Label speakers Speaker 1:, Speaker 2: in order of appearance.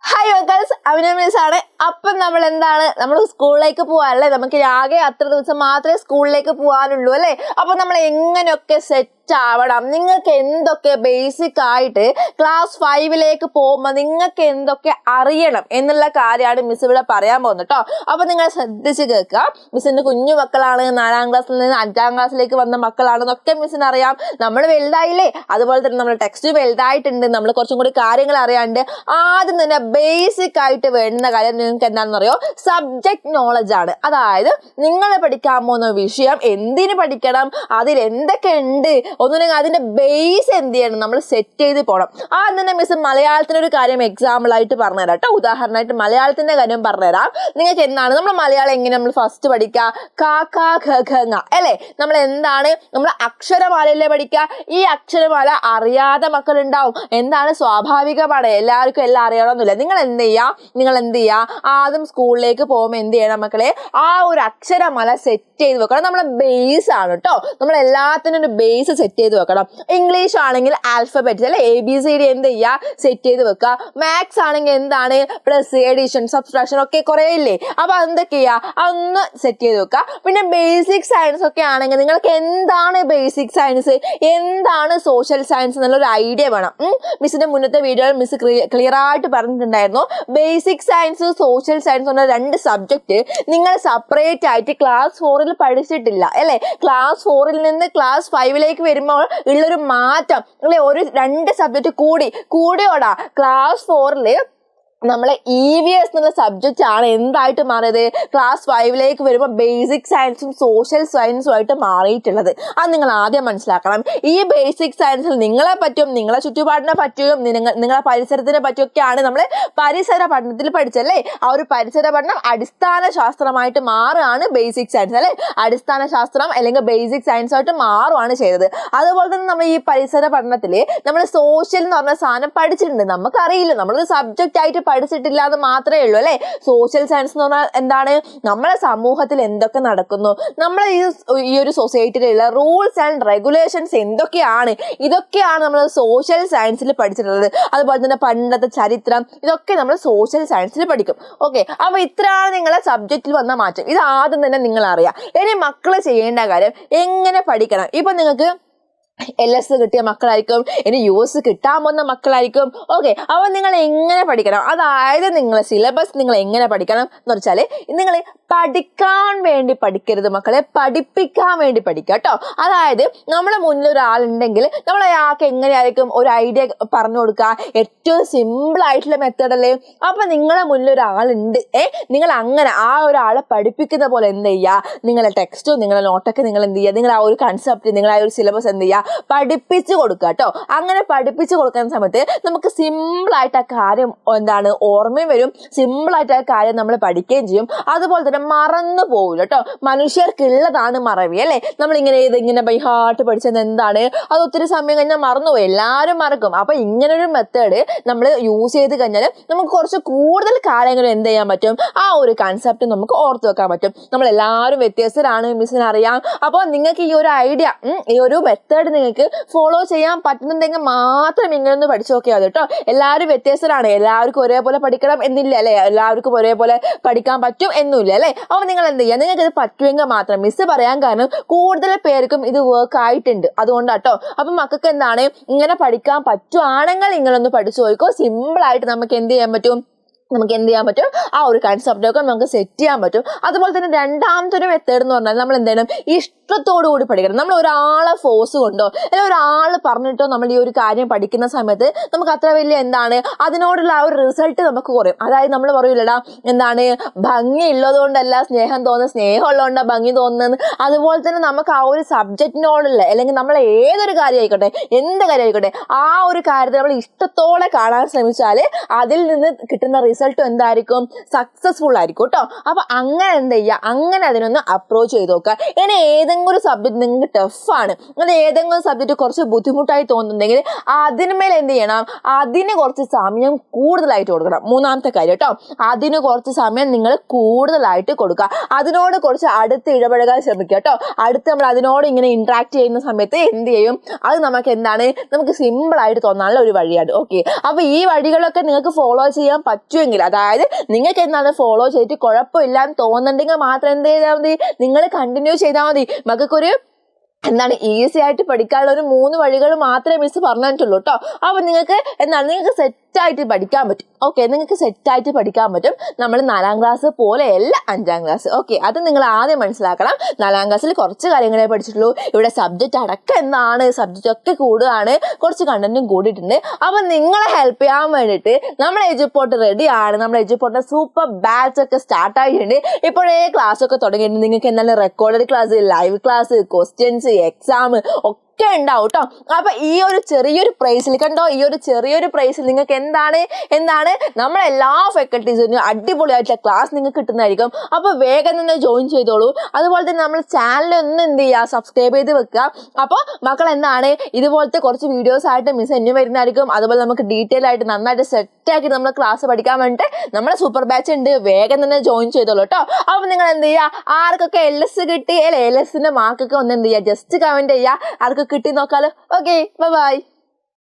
Speaker 1: Hi welcomes അഭിനയ miss ആണ്. അപ്പം നമ്മൾ സ്കൂളിലേക്ക് പോവാനല്ലേ, നമുക്ക് ആകെ അത്ര ദിവസം മാത്രമേ സ്കൂളിലേക്ക് പോകാനുള്ളൂ അല്ലേ. അപ്പൊ നമ്മൾ എങ്ങനെയൊക്കെ സെറ്റ് ആവണം, നിങ്ങൾക്ക് എന്തൊക്കെ ബേസിക് ആയിട്ട് ക്ലാസ് 5ലേക്ക് പോകുമ്പോൾ നിങ്ങൾക്ക് എന്തൊക്കെ അറിയണം എന്നുള്ള കാര്യമാണ് മിസ് ഇവിടെ പറയാൻ പോകുന്നത് കേട്ടോ. അപ്പൊ നിങ്ങൾ ശ്രദ്ധിച്ച് കേൾക്കുക. മിസ്സിന്റെ കുഞ്ഞു മക്കളാണ്, 4ാം ക്ലാസ്സിൽ നിന്ന് 5ാം ക്ലാസ്സിലേക്ക് വന്ന മക്കളാണെന്നൊക്കെ മിസ്സിന് അറിയാം. നമ്മൾ വലുതായില്ലേ, അതുപോലെ തന്നെ നമ്മുടെ ടെക്സ്റ്റ് വലുതായിട്ടുണ്ട്, നമ്മൾ കുറച്ചും കൂടി കാര്യങ്ങൾ അറിയാണ്ട്. ആദ്യം തന്നെ ബേസിക് ആയിട്ട് വേണ്ടുന്ന കാര്യം നിങ്ങൾക്ക് എന്താണെന്ന് അറിയോ, സബ്ജക്ട് നോളജ് ആണ്. അതായത് നിങ്ങൾ പഠിക്കാൻ പോകുന്ന വിഷയം എന്തിനു പഠിക്കണം, അതിൽ എന്തൊക്കെ ഉണ്ട് ഒന്നുമില്ലെങ്കിൽ അതിന്റെ ബേസ് എന്ത് ചെയ്യണം, നമ്മൾ സെറ്റ് ചെയ്ത് പോകണം. ആദ്യം തന്നെ മിസ് മലയാളത്തിന്റെ ഒരു കാര്യം എക്സാമ്പിൾ ആയിട്ട് പറഞ്ഞുതരാം കേട്ടോ. ഉദാഹരണമായിട്ട് മലയാളത്തിന്റെ കാര്യം പറഞ്ഞുതരാം. നിങ്ങൾക്ക് എന്താണ് നമ്മൾ മലയാളം എങ്ങനെ നമ്മൾ ഫസ്റ്റ് പഠിക്കുക, ക ഖ ഖ ഖ ങ അല്ലേ. നമ്മൾ എന്താണ് നമ്മൾ അക്ഷരമാലയല്ലേ പഠിക്കുക. ഈ അക്ഷരമാല അറിയാത്ത മക്കളുണ്ടാവും. എന്താണ് സ്വാഭാവികമാണ്, എല്ലാവർക്കും എല്ലാം അറിയണമെന്നില്ല. നിങ്ങൾ എന്ത് ചെയ്യുക, ആദ്യം സ്കൂളിലേക്ക് പോകുമ്പോൾ എന്ത് ചെയ്യണം മക്കളെ, ആ ഒരു അക്ഷരമാല സെറ്റ് ചെയ്ത് വെക്കണം. നമ്മളെ ബേസ് ആണ് കേട്ടോ. നമ്മൾ എല്ലാത്തിനും ഒരു ബേസ് സെറ്റ് ചെയ്ത് വെക്കണം. ഇംഗ്ലീഷ് ആണെങ്കിൽ ആൽഫബറ്റ്സ് അല്ലെ, ABCD എന്ത് ചെയ്യുക, സെറ്റ് ചെയ്ത് വെക്കുക. മാത്സ് ആണെങ്കിൽ എന്താണ്, പ്ലസ്, എഡിഷൻ, സബ്സ്ട്രാക്ഷൻ ഒക്കെ കുറെ ഇല്ലേ. അപ്പൊ എന്തൊക്കെ ചെയ്യുക, അതൊന്ന് സെറ്റ് ചെയ്ത് വെക്കുക. പിന്നെ ബേസിക് സയൻസ് ഒക്കെ ആണെങ്കിൽ നിങ്ങൾക്ക് എന്താണ് ബേസിക് സയൻസ്, എന്താണ് സോഷ്യൽ സയൻസ് എന്നുള്ളൊരു ഐഡിയ വേണം. മിസ്സിന്റെ മുന്നത്തെ വീഡിയോയിൽ മിസ് ക്ലിയർ ആയിട്ട് പറഞ്ഞിട്ടുണ്ടായിരുന്നു. ബേസിക് സയൻസ്, സോഷ്യൽ സയൻസ് എന്ന 2 സബ്ജക്ട് നിങ്ങൾ സെപ്പറേറ്റ് ആയിട്ട് ക്ലാസ് 4ൽ പഠിച്ചിട്ടില്ല അല്ലെ. ക്ലാസ് 4ൽ നിന്ന് ക്ലാസ് 5ലേക്ക് വരുമ്പോൾ ഉള്ളൊരു മാറ്റം അല്ലെ, ഒരു 2 സബ്ജക്ട് കൂടിയോടാ ക്ലാസ് 4ല് നമ്മളെ EVS എന്നുള്ള സബ്ജക്റ്റ് ആണ് എന്തായിട്ട് മാറിയത്, ക്ലാസ് 5ലേക്ക് വരുമ്പോൾ ബേസിക് സയൻസും സോഷ്യൽ സയൻസും ആയിട്ട് മാറിയിട്ടുള്ളത്. അത് നിങ്ങൾ ആദ്യം മനസ്സിലാക്കണം. ഈ ബേസിക് സയൻസിൽ നിങ്ങളെ പറ്റും, നിങ്ങളെ ചുറ്റുപാടിനെ പറ്റും, നിങ്ങളെ പരിസരത്തിനെ പറ്റിയൊക്കെയാണ് നമ്മൾ പരിസര പഠനത്തിൽ പഠിച്ചല്ലേ. ആ ഒരു പരിസര പഠനം അടിസ്ഥാന ശാസ്ത്രമായിട്ട് മാറുകയാണ് ബേസിക് സയൻസ് അല്ലെ. അടിസ്ഥാന ശാസ്ത്രം അല്ലെങ്കിൽ ബേസിക് സയൻസ് ആയിട്ട് മാറുകയാണ് ചെയ്തത്. അതുപോലെ തന്നെ നമ്മൾ ഈ പരിസര പഠനത്തിൽ നമ്മൾ സോഷ്യൽ എന്ന് പറഞ്ഞ സാധനം പഠിച്ചിട്ടുണ്ട്. നമുക്കറിയില്ല, നമ്മളൊരു സബ്ജക്റ്റ് ആയിട്ട് പഠിച്ചിട്ടില്ല എന്ന് മാത്രമേ ഉള്ളൂ അല്ലെ. സോഷ്യൽ സയൻസ് എന്ന് പറഞ്ഞാൽ എന്താണ്, നമ്മളെ സമൂഹത്തിൽ എന്തൊക്കെ നടക്കുന്നു, നമ്മളെ ഈ ഒരു സൊസൈറ്റിയിലുള്ള റൂൾസ് ആൻഡ് റെഗുലേഷൻസ് എന്തൊക്കെയാണ്, ഇതൊക്കെയാണ് നമ്മൾ സോഷ്യൽ സയൻസിൽ പഠിച്ചിട്ടുള്ളത്. അതുപോലെ തന്നെ പണ്ടത്തെ ചരിത്രം, ഇതൊക്കെ നമ്മൾ സോഷ്യൽ സയൻസിൽ പഠിക്കും. ഓക്കെ, അപ്പൊ ഇത്രയാണ് നിങ്ങളെ സബ്ജക്റ്റിൽ വന്ന മാറ്റം. ഇത് ആദ്യം തന്നെ നിങ്ങൾ അറിയാം. ഇനി മക്കള് ചെയ്യേണ്ട കാര്യം എങ്ങനെ പഠിക്കണം. ഇപ്പൊ നിങ്ങൾക്ക് LS കിട്ടിയ മക്കളായിരിക്കും, ഇനി US കിട്ടാൻ പോകുന്ന മക്കളായിരിക്കും. ഓക്കെ, അപ്പൊ നിങ്ങൾ എങ്ങനെ പഠിക്കണം, അതായത് നിങ്ങളെ സിലബസ് നിങ്ങൾ എങ്ങനെ പഠിക്കണം എന്ന് വെച്ചാല്, നിങ്ങൾ പഠിക്കാൻ വേണ്ടി പഠിക്കരുത് മക്കളെ, പഠിപ്പിക്കാൻ വേണ്ടി പഠിക്കുക കേട്ടോ. അതായത് നമ്മളെ മുന്നിൽ ഒരാളുണ്ടെങ്കിൽ നമ്മൾ അയാൾക്ക് എങ്ങനെയായിരിക്കും ഒരു ഐഡിയ പറഞ്ഞു കൊടുക്കുക, ഏറ്റവും സിമ്പിൾ ആയിട്ടുള്ള മെത്തേഡ് അല്ലേ. അപ്പൊ നിങ്ങളെ മുന്നിൽ ഒരാളുണ്ട്, നിങ്ങൾ അങ്ങനെ ആ ഒരാളെ പഠിപ്പിക്കുന്ന പോലെ എന്ത് ചെയ്യുക, നിങ്ങളെ ടെക്സ്റ്റും നിങ്ങളെ നോട്ടൊക്കെ നിങ്ങൾ എന്ത് ചെയ്യുക, നിങ്ങൾ ആ ഒരു കൺസെപ്റ്റ്, നിങ്ങൾ ആ ഒരു സിലബസ് എന്ത് ചെയ്യുക, പഠിപ്പിച്ചു കൊടുക്കുക കേട്ടോ. അങ്ങനെ പഠിപ്പിച്ചു കൊടുക്കുന്ന സമയത്ത് നമുക്ക് സിമ്പിൾ ആയിട്ട് ആ കാര്യം എന്താണ് ഓർമ്മയും വരും, സിമ്പിൾ ആയിട്ട് ആ കാര്യം നമ്മൾ പഠിക്കുകയും ചെയ്യും. അതുപോലെ തന്നെ മറന്നു പോകില്ല കേട്ടോ. മനുഷ്യർക്കുള്ളതാണ് മറവി അല്ലെ. നമ്മളിങ്ങനെ ഇതിങ്ങനെ ബൈ ഹാർട്ട് പഠിച്ചത് എന്താണ്, അത് ഒത്തിരി സമയം കഴിഞ്ഞാൽ മറന്നുപോയി, എല്ലാവരും മറക്കും. അപ്പൊ ഇങ്ങനൊരു മെത്തേഡ് നമ്മൾ യൂസ് ചെയ്ത് കഴിഞ്ഞാൽ നമുക്ക് കുറച്ച് കൂടുതൽ കാര്യങ്ങൾ എന്ത് ചെയ്യാൻ പറ്റും, ആ ഒരു കൺസെപ്റ്റ് നമുക്ക് ഓർത്ത് വെക്കാൻ പറ്റും. നമ്മളെല്ലാവരും വ്യത്യസ്തരാണ്, മിസ്സിന് അറിയാം. അപ്പോൾ നിങ്ങൾക്ക് ഈ ഒരു ഐഡിയ, ഈ ഒരു മെത്തേഡ് നിങ്ങൾക്ക് ഫോളോ ചെയ്യാൻ പറ്റുന്നുണ്ടെങ്കിൽ മാത്രം ഇങ്ങനൊന്ന് പഠിച്ചു നോക്കിയാൽ കേട്ടോ. എല്ലാവരും വ്യത്യസ്തരാണ്, എല്ലാവർക്കും ഒരേപോലെ പഠിക്കണം എന്നില്ല അല്ലെ, എല്ലാവർക്കും ഒരേപോലെ പഠിക്കാൻ പറ്റും എന്നുമില്ല അല്ലെ. അപ്പൊ നിങ്ങൾ എന്ത് ചെയ്യുക, നിങ്ങൾക്ക് ഇത് പറ്റുമെങ്കിൽ മാത്രം. മിസ് പറയാൻ കാരണം കൂടുതൽ പേർക്കും ഇത് വർക്ക് ആയിട്ടുണ്ട്, അതുകൊണ്ടാട്ടോ. അപ്പൊ മക്കൾക്ക് എന്താണ്, ഇങ്ങനെ പഠിക്കാൻ പറ്റുവാണെങ്കിൽ നിങ്ങളൊന്ന് പഠിച്ചു നോക്കോ. സിമ്പിൾ ആയിട്ട് നമുക്ക് എന്ത് ചെയ്യാൻ പറ്റും, ആ ഒരു കൺസെപ്റ്റൊക്കെ നമുക്ക് സെറ്റ് ചെയ്യാൻ പറ്റും. അതുപോലെ തന്നെ രണ്ടാമത്തെ ഒരു മെത്തേഡ് എന്ന് പറഞ്ഞാൽ നമ്മൾ എന്ത് ചെയ്യണം, ഇഷ്ടത്തോടു കൂടി പഠിക്കണം. നമ്മൾ ഒരാളെ ഫോഴ്സ് കൊണ്ടോ അല്ലെങ്കിൽ ഒരാൾ പറഞ്ഞിട്ടോ നമ്മൾ ഈ ഒരു കാര്യം പഠിക്കുന്ന സമയത്ത് നമുക്ക് അത്ര വലിയ എന്താണ് അതിനോടുള്ള ആ ഒരു റിസൾട്ട് നമുക്ക് കുറയും. അതായത് നമ്മൾ പറയൂലടാ, എന്താണ് ഭംഗി ഉള്ളത് കൊണ്ടല്ല സ്നേഹം തോന്നുന്നത്, സ്നേഹം ഉള്ളതുകൊണ്ടാണ് ഭംഗി തോന്നുന്നത്. അതുപോലെ തന്നെ നമുക്ക് ആ ഒരു സബ്ജക്റ്റിനോടുള്ള അല്ലെങ്കിൽ നമ്മൾ ഏതൊരു കാര്യം ആയിക്കോട്ടെ, എന്ത് കാര്യം ആയിക്കോട്ടെ, ആ ഒരു കാര്യത്തെ നമ്മൾ ഇഷ്ടത്തോടെ കാണാൻ ശ്രമിച്ചാൽ അതിൽ നിന്ന് കിട്ടുന്ന റിസൾട്ടും എന്തായിരിക്കും, സക്സസ്ഫുൾ ആയിരിക്കും കേട്ടോ. അപ്പൊ അങ്ങനെ എന്ത് ചെയ്യുക, അങ്ങനെ അതിനൊന്ന് അപ്രോച്ച് ചെയ്ത് നോക്കുക. ഇനി ഏതെങ്കിലും സബ്ജക്ട് നിങ്ങൾക്ക് ടഫാണ്, അത് ഏതെങ്കിലും സബ്ജക്ട് കുറച്ച് ബുദ്ധിമുട്ടായി തോന്നുന്നുണ്ടെങ്കിൽ അതിന്മേൽ എന്ത് ചെയ്യണം, അതിന് കുറച്ച് സമയം കൂടുതലായിട്ട് കൊടുക്കണം. മൂന്നാമത്തെ കാര്യം കേട്ടോ, അതിന് കുറച്ച് സമയം നിങ്ങൾ കൂടുതലായിട്ട് കൊടുക്കുക. അതിനോട് കുറച്ച് അടുത്ത് ഇടപഴകാൻ ശ്രമിക്കുക കേട്ടോ. അടുത്ത് നമ്മൾ അതിനോട് ഇങ്ങനെ ഇന്ററാക്ട് ചെയ്യുന്ന സമയത്ത് എന്ത് ചെയ്യും, അത് നമുക്ക് എന്താണ്, നമുക്ക് സിമ്പിൾ ആയിട്ട് തോന്നാനുള്ള ഒരു വഴിയാണ്. ഓക്കെ, അപ്പൊ ഈ വഴികളൊക്കെ നിങ്ങൾക്ക് ഫോളോ ചെയ്യാൻ പറ്റുമെങ്കിൽ, അതായത് നിങ്ങൾക്ക് എന്താണ് ഫോളോ ചെയ്തിട്ട് കുഴപ്പമില്ലാന്ന് തോന്നുന്നുണ്ടെങ്കിൽ മാത്രം എന്ത് ചെയ്താൽ മതി, നിങ്ങൾ കണ്ടിന്യൂ ചെയ്താൽ മതി. മക്കൾക്കൊരു എന്താണ് ഈസി ആയിട്ട് പഠിക്കാനുള്ള ഒരു 3 വഴികൾ മാത്രമേ മിസ് പറഞ്ഞിട്ടുള്ളൂ കേട്ടോ. അപ്പൊ നിങ്ങൾക്ക് എന്താണ്, നിങ്ങൾക്ക് സെറ്റായിട്ട് പഠിക്കാൻ പറ്റും. ഓക്കെ, നിങ്ങൾക്ക് സെറ്റായിട്ട് പഠിക്കാൻ പറ്റും. നമ്മൾ 4ാം ക്ലാസ് പോലെയല്ല 5ാം ക്ലാസ്. ഓക്കെ, അത് നിങ്ങൾ ആദ്യം മനസ്സിലാക്കണം. 4ാം ക്ലാസ്സിൽ കുറച്ച് കാര്യങ്ങളെ പഠിച്ചിട്ടുള്ളൂ. ഇവിടെ സബ്ജക്റ്റ് അടക്കം എന്താണ്, സബ്ജക്റ്റ് ഒക്കെ കൂടുകയാണ്, കുറച്ച് കണ്ടന്റും കൂടിയിട്ടുണ്ട്. അപ്പൊ നിങ്ങളെ ഹെൽപ്പ് ചെയ്യാൻ വേണ്ടിയിട്ട് നമ്മുടെ എജുപോർട്ട് റെഡിയാണ്. നമ്മുടെ എജുപോർട്ട് സൂപ്പർ ബാച്ച് ഒക്കെ സ്റ്റാർട്ട് ആയിട്ടുണ്ട്. ഇപ്പോഴേ ക്ലാസ് ഒക്കെ തുടങ്ങിയിട്ടുണ്ട്. നിങ്ങൾക്ക് എന്താണ് recorded class, live class, questions, exam ഒക്കെ ഉണ്ടാവും കേട്ടോ. അപ്പൊ ഈ ഒരു ചെറിയൊരു പ്രൈസിൽ കണ്ടോ, ഈ ഒരു ചെറിയൊരു പ്രൈസിൽ നിങ്ങൾക്ക് എന്താണ് നമ്മളെല്ലാ ഫാക്കൽറ്റീസിനും അടിപൊളിയായിട്ടുള്ള ക്ലാസ് നിങ്ങൾക്ക് കിട്ടുന്നതായിരിക്കും. അപ്പൊ വേഗം തന്നെ ജോയിൻ ചെയ്തോളൂ. അതുപോലെ തന്നെ നമ്മൾ ചാനൽ ഒന്ന് എന്ത് ചെയ്യുക, സബ്സ്ക്രൈബ് ചെയ്ത് വെക്കുക. അപ്പോൾ മക്കൾ എന്താണ്, ഇതുപോലത്തെ കുറച്ച് വീഡിയോസ് ആയിട്ട് മിസ് എന്നും വരുന്നതായിരിക്കും. അതുപോലെ നമുക്ക് ഡീറ്റെയിൽ ആയിട്ട് നന്നായിട്ട് സെറ്റാക്കി നമ്മൾ ക്ലാസ് പഠിക്കാൻ വേണ്ടിയിട്ട് നമ്മുടെ സൂപ്പർ ബാച്ച് ഉണ്ട്. വേഗം തന്നെ ജോയിൻ ചെയ്തോളൂ കേട്ടോ. അപ്പൊ നിങ്ങൾ എന്ത് ചെയ്യുക, ആർക്കൊക്കെ LS കിട്ടി, LSന്റെ മാർക്കൊക്കെ ഒന്ന് എന്ത് ചെയ്യുക, ജസ്റ്റ് കമന്റ് ചെയ്യുക. ആർക്ക് കിട്ടി നോക്കാലോ. Okay, by.